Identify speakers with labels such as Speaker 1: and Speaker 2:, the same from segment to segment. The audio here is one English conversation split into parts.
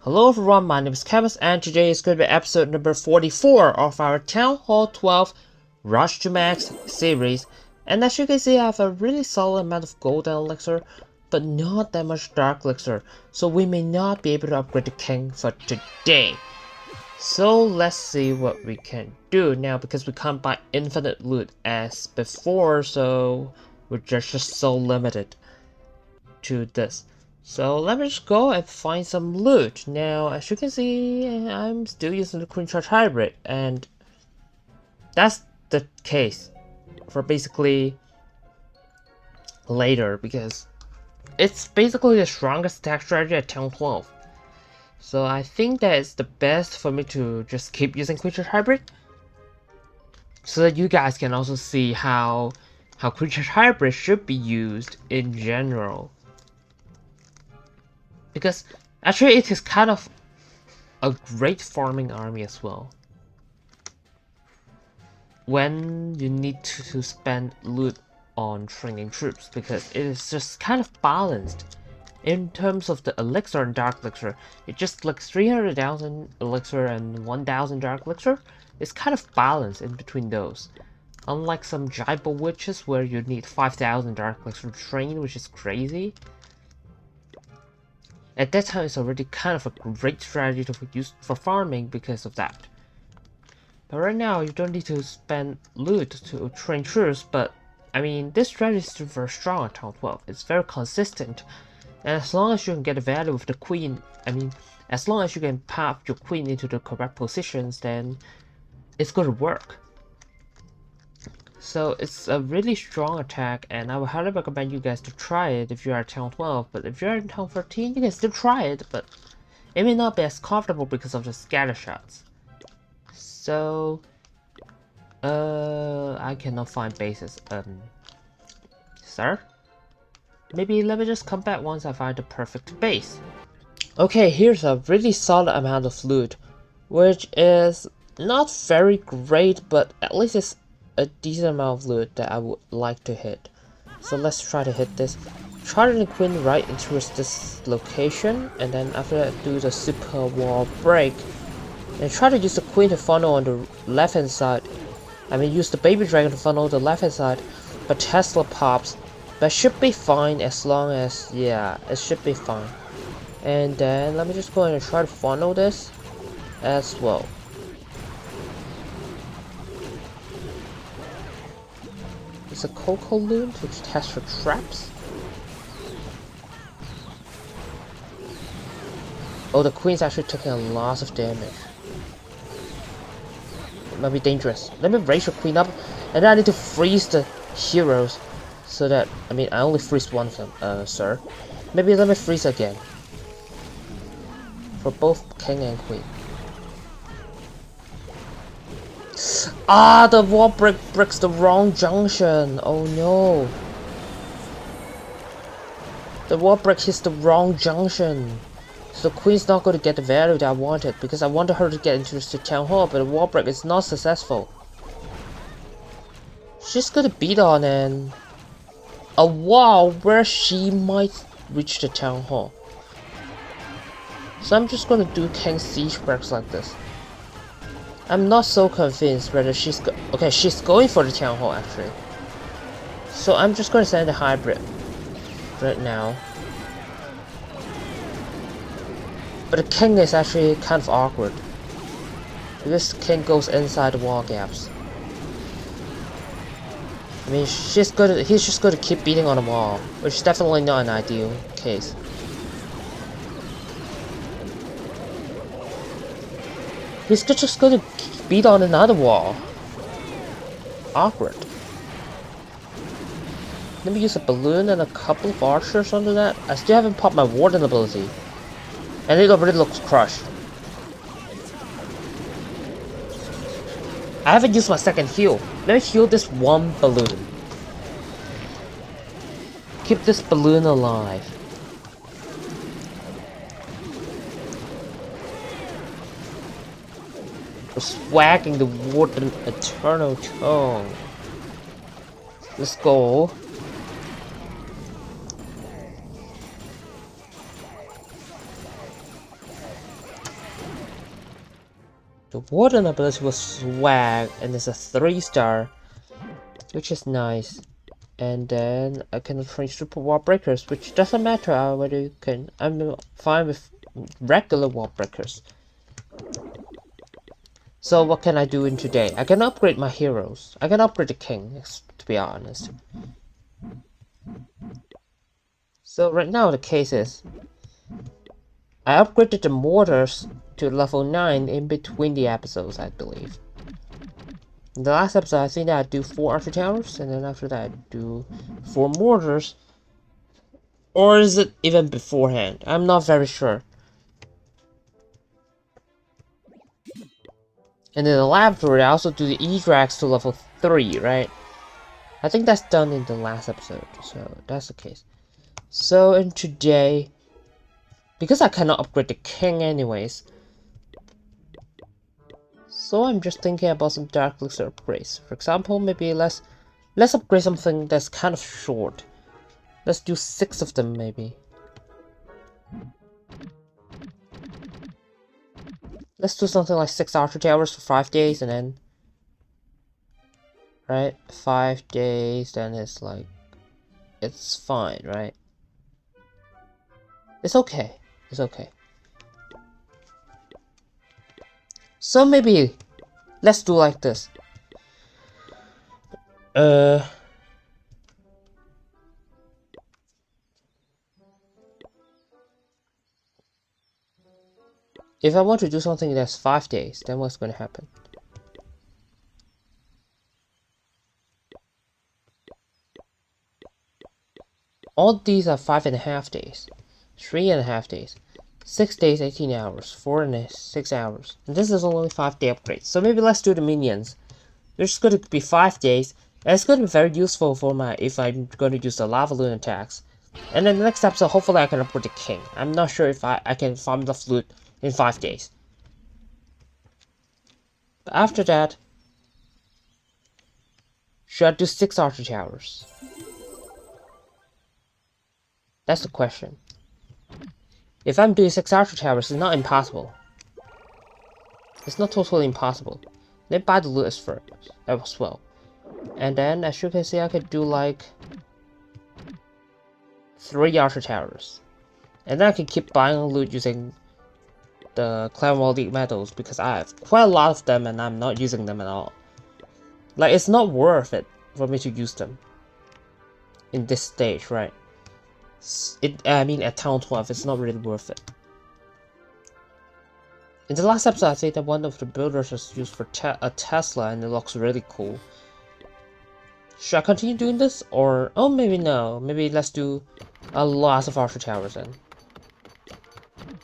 Speaker 1: Hello everyone, my name is Kevin and today is going to be episode number 44 of our Town Hall 12 Rush to Max series. And as you can see, I have a really solid amount of golden elixir, but not that much dark elixir, so we may not be able to upgrade the king for today. So let's see what we can do now, because we can't buy infinite loot as before, so we're just so limited to this. So let me just go and find some loot. Now, as you can see, I'm still using the Queen Charge Hybrid, and that's the case for basically later, because it's basically the strongest attack strategy at Town 12. So I think that it's the best for me to just keep using Queen Charge Hybrid, so that you guys can also see how Queen Charge Hybrid should be used in general. Because actually it is kind of a great farming army as well, when you need to spend loot on training troops, because it is just kind of balanced in terms of the elixir and dark elixir. It's just like 300,000 elixir and 1,000 dark elixir. It's kind of balanced in between those, unlike some Jaiba witches where you need 5,000 dark elixir to train, which is crazy. At that time, it's already kind of a great strategy to use for farming because of that. But right now, you don't need to spend loot to train troops, but I mean, this strategy is still very strong at Town 12. It's very consistent, and as long as you can get the value of the queen, as long as you can pop your queen into the correct positions, then it's going to work. So it's a really strong attack, and I would highly recommend you guys to try it if you are at Town 12. But if you're in Town 13, you can still try it, but it may not be as comfortable because of the scatter shots. So, I cannot find bases. Sir? Maybe let me just come back once I find the perfect base. Okay, here's a really solid amount of loot, which is not very great, but at least it's a decent amount of loot that I would like to hit. So let's try to hit this. Charging the queen right into this location, and then after that do the super wall break. And try to use the queen to funnel on the left hand side. Use the baby dragon to funnel the left hand side, but Tesla pops. But it should be fine as long as, yeah, it should be fine. And then let me just go ahead and try to funnel this as well. It's a Coco Loon to test for traps. Oh, the queen's actually taking a lot of damage. It might be dangerous. Let me raise your queen up, and then I need to freeze the heroes, so that, I only freeze one of them, sir. Maybe let me freeze again. For both king and queen. Ah, the wall breaks the wrong junction. Oh no. The wall break hits the wrong junction. So queen's not going to get the value that I wanted, because I wanted her to get into the town hall, but the wall break is not successful. She's going to beat on a wall where she might reach the town hall. So I'm just going to do king siege breaks like this. I'm not so convinced whether she's she's going for the town hall actually. So I'm just going to send the hybrid right now. But the king is actually kind of awkward, because the king goes inside the wall gaps. He's just going to keep beating on the wall, which is definitely not an ideal case. He's just going to beat on another wall. Awkward. Let me use a balloon and a couple of archers under that. I still haven't popped my warden ability, and it already looks crushed. I haven't used my second heal. Let me heal this one balloon. Keep this balloon alive. We're swagging the warden eternal tone. Let's go. The Warden ability was swag, and it's a 3-star, which is nice. And then I can train super wall breakers, which doesn't matter whether you can. I'm fine with regular wall breakers. So what can I do in today? I can upgrade my heroes. I can upgrade the king, to be honest. So right now the case is, I upgraded the mortars to level 9 in between the episodes, I believe. In the last episode, I think that I do 4 archer towers, and then after that I do 4 mortars. Or is it even beforehand? I'm not very sure. And in the laboratory, I also do the E-Drags to level 3, right? I think that's done in the last episode, so that's the case. So in today, because I cannot upgrade the king anyways, so I'm just thinking about some dark elixir upgrades. For example, maybe let's upgrade something that's kind of short. Let's do 6 of them maybe. Let's do something like 6 archer towers for 5 days, and then, right, 5 days, then it's like, it's fine, right? It's okay. It's okay. So maybe let's do like this. If I want to do something that's 5 days, then what's going to happen? All these are 5.5 days, 3.5 days, 6 days, 18 hours, 4 and 6 hours. And this is only 5-day upgrades. So maybe let's do the minions. There's going to be 5 days, and it's going to be very useful for if I'm going to use the lava loon attacks. And then the next episode, hopefully I can upgrade the king. I'm not sure if I can farm the flute in 5 days. But after that, should I do 6 archer towers? That's the question. If I'm doing 6 archer towers, it's not impossible. It's not totally impossible. Let me buy the loot first as well. And then, as you can see, I could do like 3 archer towers. And then I can keep buying loot using the Clan Wall League medals, because I have quite a lot of them and I'm not using them at all. Like, it's not worth it for me to use them in this stage, right? I mean, at Town 12, it's not really worth it. In the last episode, I think that one of the builders was used for a Tesla, and it looks really cool. Should I continue doing this, or oh, maybe no. Maybe let's do a lot of archer towers then.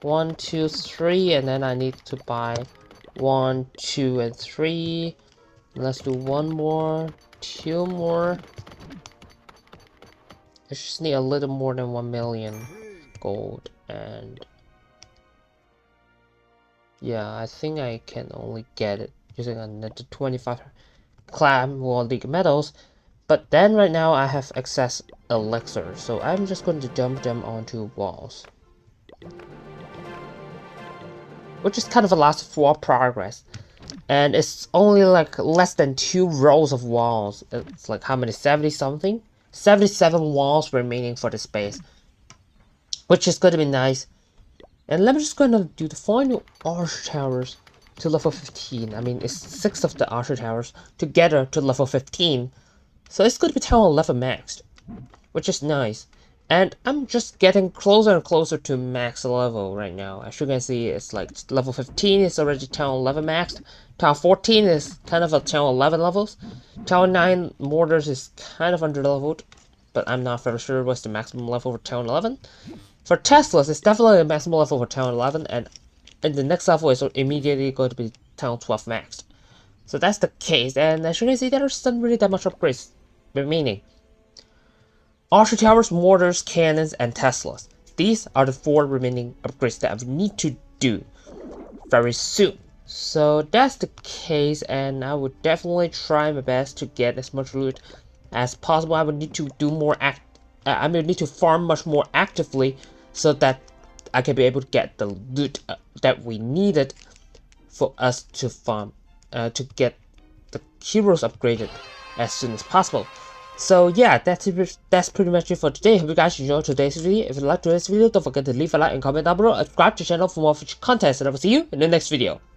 Speaker 1: 1, 2, 3, and then I need to buy 1, 2, and 3. Let's do 1 more, 2 more. I just need a little more than 1 million gold, and yeah, I think I can only get it using another 25 Clan Wall League medals. But then right now I have excess elixir, so I'm just going to dump them onto walls, which is kind of a last 4 progress. And it's only like less than 2 rows of walls. It's like how many? 70 something? 77 walls remaining for the space, which is going to be nice. And I'm just going to do the final archer towers to level 15. I mean, it's 6 of the archer towers together to level 15. So it's going to be town 11 maxed, which is nice. And I'm just getting closer and closer to max level right now. As you can see, it's like level 15 is already town 11 maxed. Town 14 is kind of a town 11 levels. Town 9 mortars is kind of under leveled, but I'm not very sure what's the maximum level for town 11. For Teslas, it's definitely a maximum level for town 11, and the next level is immediately going to be town 12 maxed. So that's the case, and as you can see, there's not really that much upgrades remaining. Archer towers, mortars, cannons, and Teslas. These are the 4 remaining upgrades that I need to do very soon. So that's the case, and I would definitely try my best to get as much loot as possible. I would need to do more I would need to farm much more actively so that I can be able to get the loot that we needed for us to farm, to get the heroes upgraded as soon as possible. So yeah, that's pretty much it for today. Hope you guys enjoyed today's video. If you liked today's video, don't forget to leave a like and comment down below. Subscribe to the channel for more future content, and I will see you in the next video.